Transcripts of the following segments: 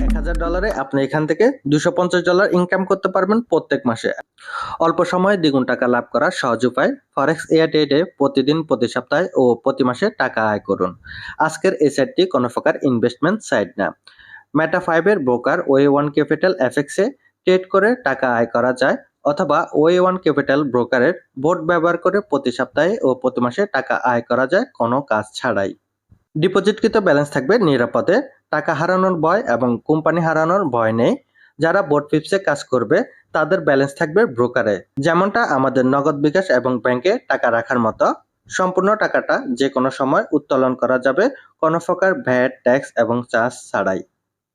$1000 আপনি এখান থেকে $250 ইনকাম করতে পারবেন প্রত্যেক মাসে। অল্প সময়ে দ্বিগুণ টাকা লাভ করার সহজ উপায় ফরেক্স এয়ার ট্রেডে প্রতিদিন, প্রতি সপ্তাহে ও প্রতি মাসে টাকা আয় করুন। আজকের এই সাইটটি কোনো প্রকার ইনভেস্টমেন্ট সাইট না। মেটা 5 এর ব্রোকার ওয়ে1 ক্যাপিটাল এফএক্সে ট্রেড করে টাকা আয় করা যায়, অথবা ওয়ে1 ক্যাপিটাল ব্রোকারের বোট ব্যবহার করে প্রতি সপ্তাহে ও প্রতি মাসে টাকা আয় করা যায় কোনো কাজ ছাড়াই। ডিপোজিটকৃত ব্যালেন্স থাকবে নিরাপদে, টাকা হারানোর ভয় এবং কোম্পানি হারানোর ভয় নেই। যারা BotPips-এ কাজ করবে তাদের ব্যালেন্স থাকবে ব্রোকারে, যেমনটা আমাদের নগদ, বিকাশ এবং ব্যাংকে টাকা রাখার মতো। সম্পূর্ণ টাকাটা যে কোনো সময় উত্তোলন করা যাবে কোনো প্রকার ভ্যাট, ট্যাক্স এবং চার্জ ছাড়াই।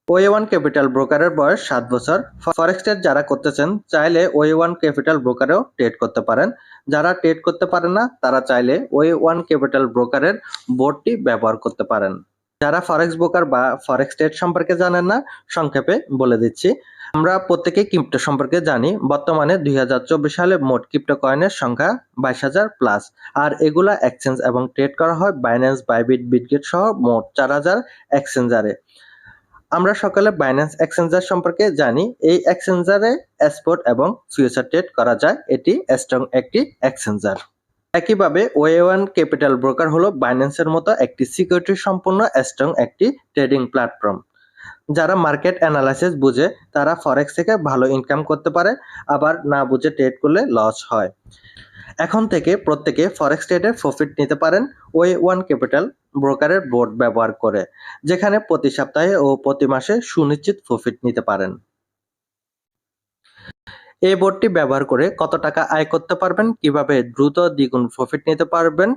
ওয়ে1 ক্যাপিটাল ব্রোকারের বয়স 7 বছর। ফরেক্স ট্রেড যারা করতেছেন চাইলে ওয়ে1 ক্যাপিটাল ব্রোকারেও ট্রেড করতে পারেন। যারা ট্রেড করতে পারেন না তারা চাইলে ওয়ে1 ক্যাপিটাল ব্রোকারের বোর্ডটি ব্যবহার করতে পারেন। যারা ফরেক্স ব্রোকার বা ফরেক্স ট্রেড সম্পর্কে জানেন না, সংক্ষেপে বলে দিচ্ছি। আমরা প্রত্যেকেই ক্রিপ্টো সম্পর্কে জানি। বর্তমানে 2024 সালে মোট ক্রিপ্টো কয়েনের সংখ্যা 22,000 প্লাস, আর এগুলা এক্সচেঞ্জ এবং ট্রেড করা হয় বাইন্যান্স, বাইবিট, বিটগেট সহ মোট 4,000 এক্সচেঞ্জারে। আমরা সকলে বাইন্যান্স এক্সচেঞ্জার সম্পর্কে জানি। এই এক্সচেঞ্জারে স্পট এবং ফিউচার ট্রেড করা যায়। এটি স্ট্রং একটি এক্সচেঞ্জার। একইভাবে ওয়ে1 ক্যাপিটাল ব্রোকার হলো বাইন্যান্সের মতো একটি সিকিউরিটি সম্পন্ন স্ট্রং একটি ট্রেডিং প্ল্যাটফর্ম। যারা মার্কেট অ্যানালাইসিস বুঝে তারা ফরেক্স থেকে ভালো ইনকাম করতে পারে, আবার না বুঝে ট্রেড করলে লস হয়। এখন থেকে প্রত্যেকে ফরেক্স ট্রেডে প্রফিট নিতে পারেন ওয়ে1 ক্যাপিটাল ব্রোকারের বোর্ড ব্যবহার করে, যেখানে প্রতি সপ্তাহে ও প্রতি মাসে সুনিশ্চিত প্রফিট নিতে পারেন। এই বোর্ডটি ব্যবহার করে কত টাকা আয় করতে পারবেন, কিভাবে দ্রুত দ্বিগুণ প্রফিট নিতে পারবেন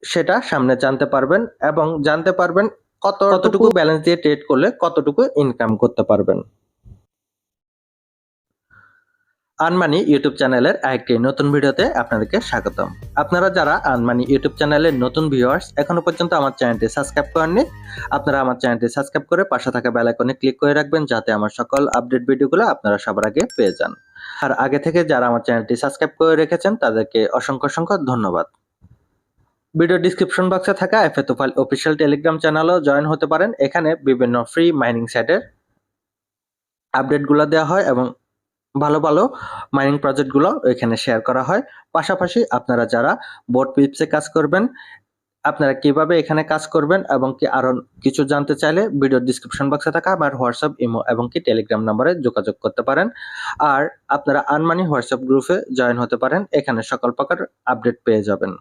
সেটা সামনে জানতে পারবেন, এবং জানতে পারবেন কতটুকু ব্যালেন্স দিয়ে ট্রেড করলে কতটুকু ইনকাম করতে পারবেন। আনমানি ইউটিউব চ্যানেলের আরেকটি নতুন ভিডিওতে আপনাদেরকে স্বাগতম। আপনারা যারা আনমানি ইউটিউব চ্যানেলের নতুন ভিউয়ার্স, এখনো পর্যন্ত আমার চ্যানেলটি সাবস্ক্রাইব করেননি, আপনারা আমার চ্যানেলটি সাবস্ক্রাইব করে পাশে থাকা বেল আইকনে ক্লিক করে রাখবেন, যাতে আমার সকল আপডেট ভিডিওগুলো আপনারা সবার আগে পেয়ে যান। আর আগে থেকে যারা আমার চ্যানেলটি সাবস্ক্রাইব করে রেখেছেন তাদেরকে অসংখ্য অসংখ্য ধন্যবাদ। ভিডিও ডিসক্রিপশন বক্সে থাকা এফএতুফাইল অফিসিয়াল টেলিগ্রাম চ্যানেলেও জয়েন হতে পারেন। এখানে বিভিন্ন ফ্রি মাইনিং সাইটের আপডেটগুলো দেওয়া হয় এবং ভালো ভালো মাইনিং প্রজেক্টগুলো এখানে শেয়ার করা হয়। পাশাপাশি আপনারা যারা BotPips-এ কাজ করবেন, আপনারা কিভাবে এখানে কাজ করবেন এবং কি আরো কিছু জানতে চাইলে ভিডিও ডিসক্রিপশন বক্সে থাকা আমার হোয়াটসঅ্যাপ, ইমো এবং কি টেলিগ্রাম নম্বরে যোগাযোগ করতে পারেন। আর আপনারা আনমানি হোয়াটসঅ্যাপ গ্রুপে জয়েন হতে পারেন, এখানে সকল প্রকার আপডেট পেয়ে যাবেন।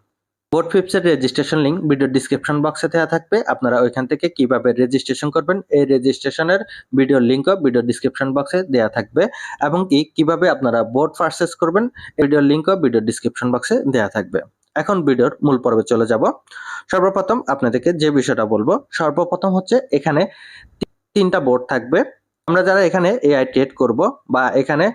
BotPips-এর রেজিস্ট্রেশন লিংক ভিডিও ডিসক্রিপশন বক্সে দেওয়া থাকবে। আপনারা ওইখান থেকে কিভাবে রেজিস্ট্রেশন করবেন এই রেজিস্ট্রেশনের ভিডিও লিংকও ভিডিও ডিসক্রিপশন বক্সে দেওয়া থাকবে, এবং কি কিভাবে আপনারা বোট পারচেজ করবেন এই ভিডিও লিংকও ভিডিও ডিসক্রিপশন বক্সে দেওয়া থাকবে। এখন ভিডিওর মূল পর্বে চলে যাব। সর্বপ্রথম আপনাদেরকে যে বিষয়টা বলবো, সর্বপ্রথম হচ্ছে এখানে 3টা বোর্ড থাকবে। আমরা যারা এখানে এআই ট্রেড করব বা এখানে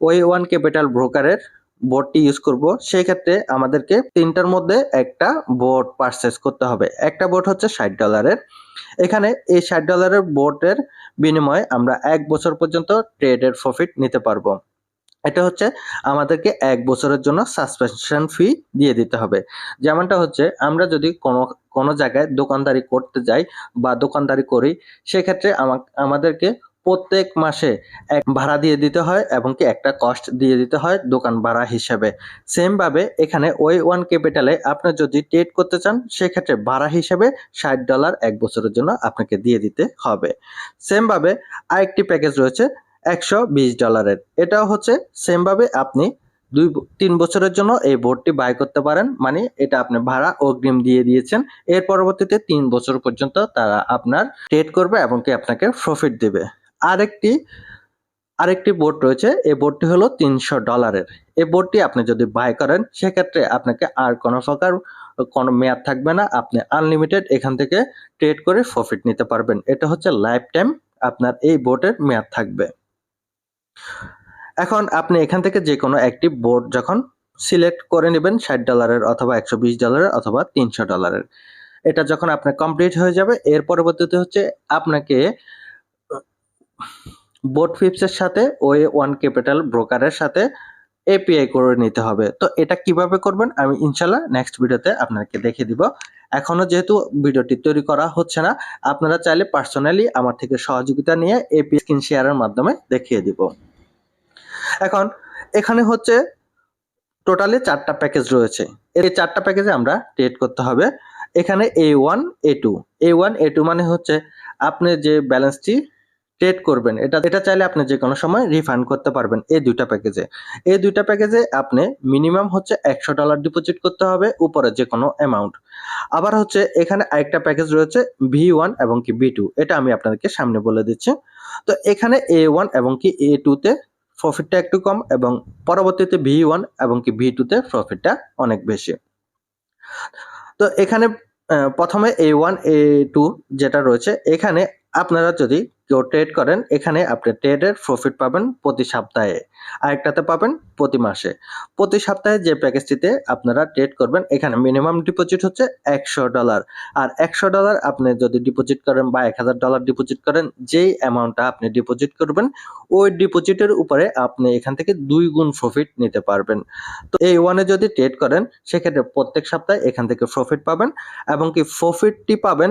ওয়ে1 ক্যাপিটাল ব্রোকারের বোর্ডটি ইউজ করব, সেই ক্ষেত্রে আমাদেরকে 3টার মধ্যে একটা বোর্ড পারচেজ করতে হবে। একটা বোর্ড হচ্ছে $60-এর। এখানে এই $60 বোর্ডের বিনিময়ে আমরা 1 বছর পর্যন্ত ট্রেডের প্রফিট নিতে পারবো। এটা হচ্ছে আমাদেরকে 1 বছরের জন্য সাসপেনশন ফি দিয়ে দিতে হবে। যেমনটা হচ্ছে আমরা যদি কোনো জায়গায় দোকানদারি করতে যাই বা দোকানদারি করি, সেক্ষেত্রে আমাদেরকে প্রত্যেক মাসে এক ভাড়া দিয়ে দিতে হয় এবং কি একটা কস্ট দিয়ে দিতে হয় দোকান ভাড়া হিসেবে। সেম ভাবে এখানে ওয়ে1 ক্যাপিটালে আপনি যদি ট্রেড করতে চান, সেক্ষেত্রে ভাড়া হিসেবে $60 1 বছরের জন্য আপনাকে দিয়ে দিতে হবে। সেম ভাবে আরেকটি প্যাকেজ রয়েছে $120-এর। এটাও হচ্ছে সেম ভাবে আপনি 2-3 বছরের জন্য এই বোর্ডটি বাই করতে পারেন। মানে এটা আপনি ভাড়া অগ্রিম দিয়ে দিয়েছেন, এর পরবর্তীতে 3 বছর পর্যন্ত তারা আপনার ট্রেড করবে এবং কি আপনাকে প্রফিট দিবে। আরেকটি বোর্ড রয়েছে, এই বোর্ডটি হলো $300-এর। এই বোর্ডটি আপনি যদি বাই করেন, সেক্ষেত্রে আপনাকে আর কোনো প্রকার কোনো মেয়াদ থাকবে না, আপনি আনলিমিটেড এখান থেকে ট্রেড করে প্রফিট নিতে পারবেন। এটা হচ্ছে লাইফ টাইম আপনার এই বোর্ডের মেয়াদ থাকবে। এখন আপনি এখান থেকে যে কোনো একটি বোর্ড যখন সিলেক্ট করে নেবেন, $60-এর অথবা $120-এর অথবা $300-এর, এটা যখন আপনার কমপ্লিট হয়ে যাবে, এর পরবর্তীতে হচ্ছে আপনাকে BotPips-এর সাথে ওয়ে1 ক্যাপিটাল ব্রোকারের সাথে এপিআই করে নিতে হবে। তো এটা কিভাবে করবেন আমি ইনশাল্লাহ নেক্সট ভিডিওতে আপনাকে দেখিয়ে দিব। এখনো যেহেতু ভিডিওটি তৈরি করা হচ্ছে না, আপনারা চাইলে পার্সোনালি আমার থেকে সহযোগিতা নিয়ে এপিআই স্ক্রিন শেয়ারের মাধ্যমে দেখিয়ে দিব। এখন এখানে হচ্ছে টোটালি 4টা প্যাকেজ রয়েছে। এই 4টা প্যাকেজে আমরা ট্রেড করতে হবে। এখানে A1 A2 A1 A2 মানে হচ্ছে আপনি যে ব্যালেন্সটি ট্রেড করবেন এটা চাইলে আপনি যে কোনো সময় রিফান্ড করতে পারবেন এই দুইটা প্যাকেজে। এই দুইটা প্যাকেজে আপনি মিনিমাম হচ্ছে $100 ডিপোজিট করতে হবে উপরে যে কোনো অ্যামাউন্ট। আবার হচ্ছে এখানে আরেকটা প্যাকেজ রয়েছে V1 এবং কি B2, এটা আমি আপনাদেরকে সামনে বলে দিচ্ছি। তো এখানে A1 এবং কি A2 তে প্রফিটটা একটু কম এবং পরবর্তীতে V1 এবং কি V2 তে প্রফিটটা অনেক বেশি। তো এখানে প্রথমে A1 A2 যেটা রয়েছে, এখানে আপনারা যদি কেউ ট্রেড করেন এখানে আপনি ট্রেডের প্রফিট পাবেন প্রতি সপ্তাহে, আরেকটাতে পাবেন প্রতি মাসে। প্রতি সপ্তাহে যে প্যাকেজটিতে আপনারা ট্রেড করবেন এখানে মিনিমাম ডিপোজিট হচ্ছে $100, আর $100 আপনি যদি ডিপোজিট করেন বা $1000 ডিপোজিট করেন, যেই অ্যামাউন্টটা আপনি ডিপোজিট করবেন ওই ডিপোজিটের উপরে আপনি এখান থেকে 2 গুণ প্রফিট নিতে পারবেন। তো A1 এ যদি ট্রেড করেন সেক্ষেত্রে প্রত্যেক সপ্তাহে এখান থেকে প্রফিট পাবেন এবং কি প্রফিটটি পাবেন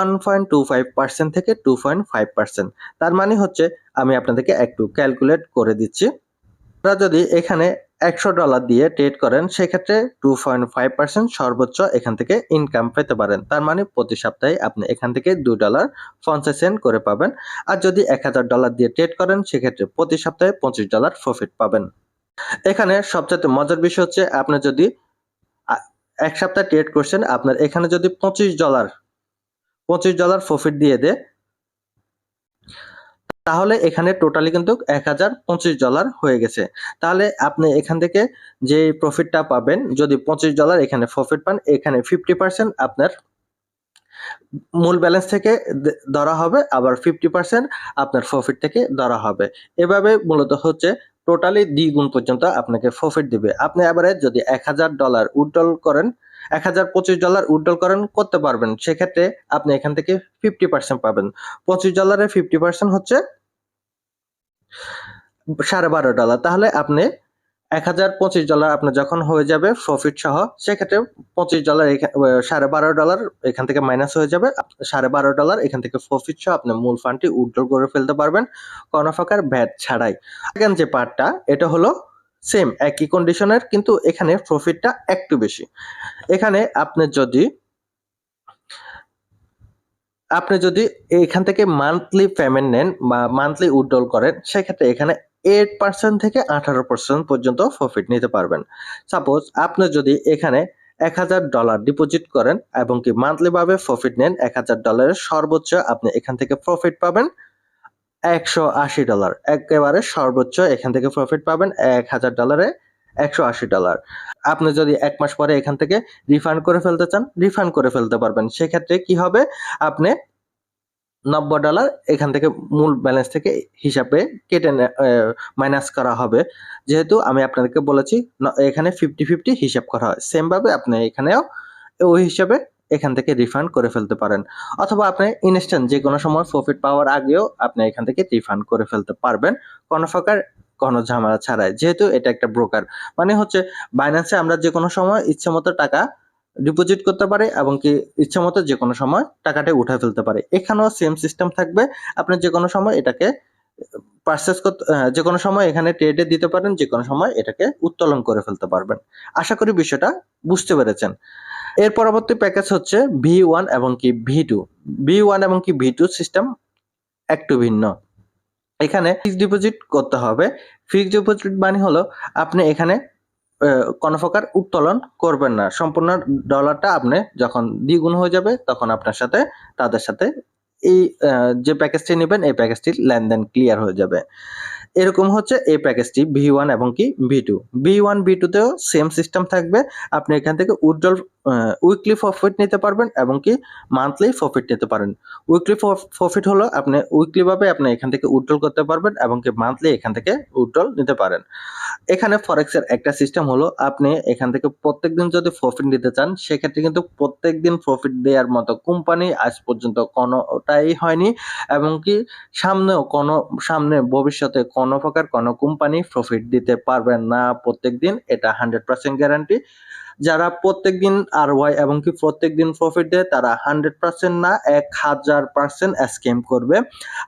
1.25% থেকে 2.5%। তার মানে হচ্ছে আমি আপনাদেরকে একটু ক্যালকুলেট করে দিচ্ছি। আপনারা যদি এখানে $100 দিয়ে ট্রেড করেন সেক্ষেত্রে 2.5% সর্বোচ্চ এখান থেকে ইনকাম পেতে পারেন। তার মানে প্রতি সপ্তাহে আপনি এখান থেকে $2.50 করে পাবেন। আর যদি $1000 দিয়ে ট্রেড করেন সেক্ষেত্রে প্রতি সপ্তাহে $25 প্রফিট পাবেন। এখানে সবচেয়ে মজার বিষয় হচ্ছে আপনি যদি এক সপ্তাহ ট্রেড করছেন, আপনার এখানে যদি $25 প্রফিট দিয়ে দেয় তাহলে এখানে টোটালি কিন্তু $1025 হয়ে গেছে। তাহলে আপনি এখান থেকে যে প্রফিটটা পাবেন, যদি $25 এখানে প্রফিট পান, এখানে 50% আপনার মূল ব্যালেন্স থেকে ধরা হবে, আবার 50% আপনার প্রফিট থেকে ধরা হবে। এভাবে মূলত হচ্ছে টোটালি দ্বিগুণ পর্যন্ত আপনাকে প্রফিট দিবে। আপনি এবারে যদি $1000 উইথড্রল করেন, $1025 উইথড্রল করতে পারবেন, সেক্ষেত্রে আপনি এখান থেকে 50% পাবেন। $25 এর 50% হচ্ছে $12.5। তাহলে আপনি $1025 আপনার যখন হয়ে যাবে প্রফিট সহ, সেক্ষেত্রে $25 $12.5 এখান থেকে মাইনাস হয়ে যাবে। $12.5 এখান থেকে প্রফিট সহ আপনি মূল ফান্ডটি উইথড্র করে ফেলতে পারবেন কোনো প্রকার ভ্যাট ছাড়াই। সেকেন্ড যে পার্টটা এটা হলো সেম একই কন্ডিশনের, কিন্তু এখানে প্রফিটটা একটু বেশি। এখানে আপনি যদি এখান থেকে মান্থলি পেমেন্ট নেন বা মান্থলি উইথড্রল করেন সেক্ষেত্রে এখানে 8% থেকে 18% পর্যন্ত প্রফিট নিতে পারবেন। সাপোজ আপনি যদি এখানে $1000 ডিপোজিট করেন এবং কি মান্থলি ভাবে প্রফিট নেন $1000, সর্বোচ্চ আপনি এখান থেকে প্রফিট পাবেন $180। একেবারে সর্বোচ্চ এখান থেকে প্রফিট পাবেন $1000 $180। আপনি যদি 1 মাস পরে এখান থেকে রিফান্ড করে ফেলতে চান, রিফান্ড করে ফেলতে পারবেন। সেক্ষেত্রে কি হবে, আপনি $90 এখান থেকে মূল ব্যালেন্স থেকে হিসাবে কেটে মাইনাস করা হবে। যেহেতু আমি আপনাদেরকে বলেছি এখানে 50-50 হিসাব করা হয়, সেম ভাবে আপনি এখানেও ওই হিসাবে এখান থেকে রিফান্ড করে ফেলতে পারেন, অথবা আপনি ইনস্ট্যান্ট যে কোনো সময় প্রফিট পাওয়ার আগেও আপনি এখান থেকে রিফান্ড করে ফেলতে পারবেন কোনো প্রকার কোনো ঝামেলা ছাড়াই। যেহেতু এটা একটা ব্রোকার, মানে হচ্ছে বাইন্যান্সে আমরা যে কোনো সময় ইচ্ছে মতো টাকা ডিপোজিট করতে পারে এবং কি ইচ্ছা মতো যে কোনো সময় টাকাটা উঠায় ফেলতে পারে। এখানেও সেম সিস্টেম থাকবে, আপনি যে কোনো সময় এটাকে পারচেজ করতে, যে কোনো সময় এখানে ট্রেডে দিতে পারেন, যে কোনো সময় এটাকে উত্তোলন করে ফেলতে পারবেন। আশা করি বিষয়টা বুঝতে পেরেছেন। এর পরবর্তী প্যাকেজ হচ্ছে V1 এবং কি V2। V1 এবং কি V2 সিস্টেম একটু ভিন্ন। এখানে ফিক্সড ডিপোজিট করতে হবে। ফিক্সড ডিপোজিট মানে হলো আপনি এখানে কোনো প্রকার উত্তোলন করবেন না, সম্পূর্ণ ডলারটা আপনি যখন দ্বিগুণ হয়ে যাবে তখন তাদের সাথে এই যে প্যাকেজটি নেবেন এই প্যাকেজটির লেনদেন ক্লিয়ার হয়ে যাবে। এরকম হচ্ছে এই প্যাকেজটি V1 এবং কি V2। V1 V2 তেও সেম সিস্টেম থাকবে। আপনি এখান থেকে উইথড্রল উইকলি প্রফিট নিতে পারবেন এবং কি মান্থলি প্রফিট নিতে পারেন। উইকলি প্রফিট হলো আপনি উইকলি ভাবে আপনি এখান থেকে উইথড্রল করতে পারবেন এবং কি মান্থলি এখান থেকে উইথড্রল নিতে পারেন। এখানে ফরেক্সের একটা সিস্টেম হলো আপনি এখান থেকে প্রত্যেকদিন যদি প্রফিট নিতে চান সেক্ষেত্রে কিন্তু প্রত্যেকদিন প্রফিট দেওয়ার মতো কোম্পানি আজ পর্যন্ত কোনোটাই হয়নি এবং কি সামনে ভবিষ্যতে কোনো প্রকার কোনো কোম্পানি প্রফিট দিতে পারবেন না প্রত্যেকদিন, এটা 100% গ্যারান্টি। যারা প্রত্যেকদিন ROI এবং কি প্রত্যেকদিন প্রফিট দেয় তারা 100% না 1000% স্ক্যাম করবে।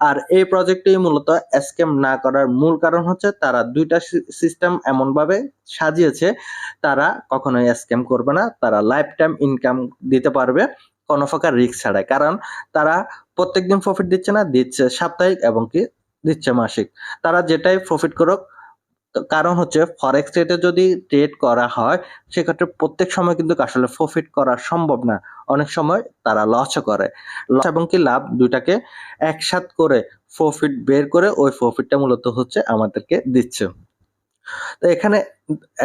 আর এই প্রজেক্টটি মূলত স্ক্যাম না করার মূল কারণ হচ্ছে তারা দুইটা সিস্টেম এমনভাবে সাজিয়েছে, তারা কখনোই স্ক্যাম করবে না, তারা লাইফ টাইম ইনকাম দিতে পারবে কোনো প্রকার রিস্ক ছাড়াই। কারণ তারা প্রত্যেকদিন প্রফিট দিচ্ছে না, দিচ্ছে সাপ্তাহিক এবং কি দিচ্ছে মাসিক। তারা যেটাই প্রফিট করুক, কারণ হচ্ছে ফরেক্স ট্রেডে যদি ট্রেড করা হয় সেক্ষেত্রে প্রত্যেক সময় কিন্তু আসলে প্রফিট করা সম্ভব না, অনেক সময় তারা লসও করে। লস এবং কি লাভ দুইটাকে একসাথ করে প্রফিট বের করে ওই প্রফিটটা মূলত হচ্ছে আমাদেরকে দিচ্ছে। তো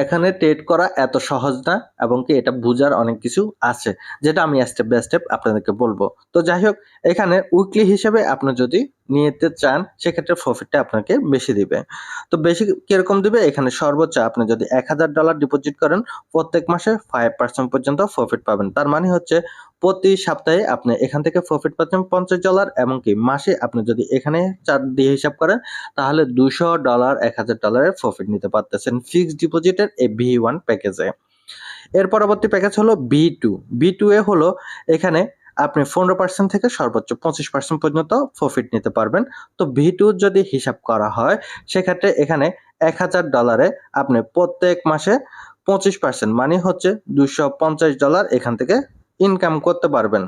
এখানে ট্রেড করা এত সহজ না এবং কি এটা বোঝার অনেক কিছু আছে যেটা আমি স্টেপ বাই স্টেপ আপনাদেরকে বলবো। তো যাই হোক, এখানে উইকলি হিসেবে আপনি যদি নিতে চান সেক্ষেত্রে প্রফিটটা আপনাকে বেশি দিবে। তো বেশি কিরকম দিবে, এখানে সর্বোচ্চ আপনি যদি $1000 ডিপোজিট করেন প্রত্যেক মাসে 5% পর্যন্ত প্রফিট পাবেন। তার মানে হচ্ছে প্রতি সপ্তাহে আপনি এখান থেকে প্রফিট পাচ্ছেন $50 এবং কি মাসে আপনি যদি এখানে 4 দিয়ে হিসাব করেন তাহলে $200 $1000 প্রফিট নিতে পারতেছেন ফিক্সড ডিপোজিটের এই V1 প্যাকেজে। এর পরবর্তী প্যাকেজ হলো B2। B2 এ হলো এখানে আপনি 15% থেকে সর্বোচ্চ 25% পর্যন্ত প্রফিট নিতে পারবেন। তো B2 যদি হিসাব করা হয় সেক্ষেত্রে এখানে $1000 আপনি প্রত্যেক মাসে 25% মানে হচ্ছে $250 এখান থেকে ইনকাম করতে পারবেন।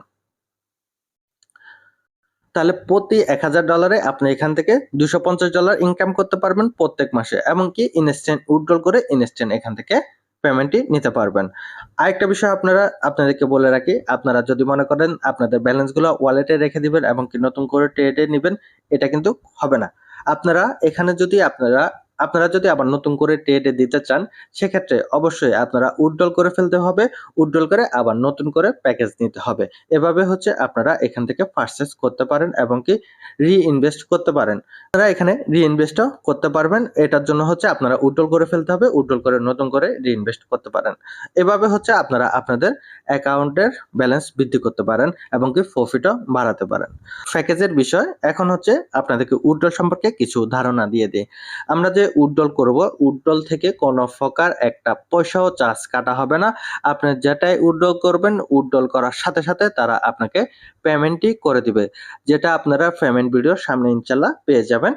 তাহলে প্রতি $1000 আপনি এখান থেকে $250 ইনকাম করতে পারবেন প্রত্যেক মাসে এবং কি ইনস্ট্যান্ট উইথড্রল করে ইনস্ট্যান্ট এখান থেকে পেমেন্টটি নিতে পারবেন। আরেকটা বিষয় আপনাদেরকে বলে রাখি, আপনারা যদি মনে করেন আপনাদের ব্যালেন্সগুলো ওয়ালেটে রেখে দিবেন এবং কি নতুন করে ট্রেডে নেবেন, এটা কিন্তু হবে না। আপনারা এখানে যদি আপনারা যদি আবার নতুন করে ট্রেডে দিতে চান সেক্ষেত্রে অবশ্যই আপনারা উইথড্রল করে ফেলতে হবে, উইথড্রল করে আবার নতুন করে প্যাকেজ নিতে হবে। এভাবে হচ্ছে আপনারা এখান থেকে পারচেজ করতে পারেন এবং কি রিইনভেস্ট করতে পারেন। আপনারা এখানে রিইনভেস্টও করতে পারবেন, এটার জন্য হচ্ছে আপনারা উইথড্রল করে ফেলতে হবে, উইথড্রল করে নতুন করে রিইনভেস্ট করতে পারেন। এভাবে হচ্ছে আপনারা আপনাদের অ্যাকাউন্টের ব্যালেন্স বৃদ্ধি করতে পারেন এবং কি প্রফিটও বাড়াতে পারেন। প্যাকেজের বিষয় এখন হচ্ছে আপনাদেরকে উইথড্রল সম্পর্কে কিছু ধারণা দিয়ে দিই। আমরা যে উইথড্রল করব, উইথড্রল থেকে কোনো প্রকার একটা পয়সাও চার্জ কাটা হবে না। আপনি যেটাই উইথড্রল করবেন উইথড্রল করার সাথে সাথে তারা আপনাকে পেমেন্টই করে দিবে, যেটা আপনারা পেমেন্ট ভিডিওর সামনে ইনশাল্লাহ পেয়ে যাবেন।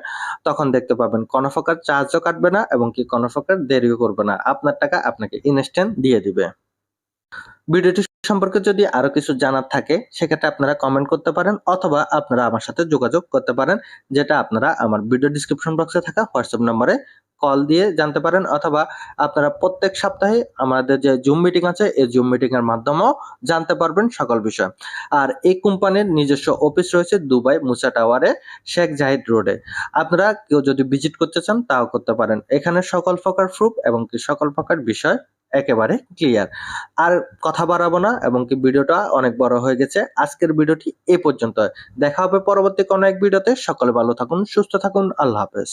তখন দেখতে পাবেন কোনো প্রকার চার্জও কাটবে না এবং কি কোনো প্রকার দেরিও করবে না, আপনার টাকা আপনাকে ইনস্ট্যান্ট দিয়ে দিবে। ভিডিওটি সম্পর্কে যদি আরো কিছু জানার থাকে সেক্ষেত্রে আপনারা কমেন্ট করতে পারেন অথবা আপনারা আমার সাথে যোগাযোগ করতে পারেন, যেটা আপনারা আমার ভিডিও ডিসক্রিপশন বক্সে থাকা হোয়াটসঅ্যাপ নম্বরে কল দিয়ে জানতে পারেন অথবা আপনারা প্রত্যেক সপ্তাহে আমাদের যে জুম মিটিং আছে এই জুম মিটিং এর মাধ্যমেও জানতে পারবেন সকল বিষয়। আর এই কোম্পানির নিজস্ব অফিস রয়েছে দুবাই মুসা টাওয়ারে, শেখ জাহিদ রোডে। আপনারা কেউ যদি ভিজিট করতে চান তাও করতে পারেন। এখানে সকল প্রকার প্রুফ এবং কি সকল প্রকার বিষয় একেবারে ক্লিয়ার। আর কথা বাড়াবো না এবং কি ভিডিওটা অনেক বড় হয়ে গেছে। আজকের ভিডিওটি এই পর্যন্ত। দেখা হবে পরবর্তী কোনো এক ভিডিওতে। সকলে ভালো থাকুন, সুস্থ থাকুন। আল্লাহ হাফেজ।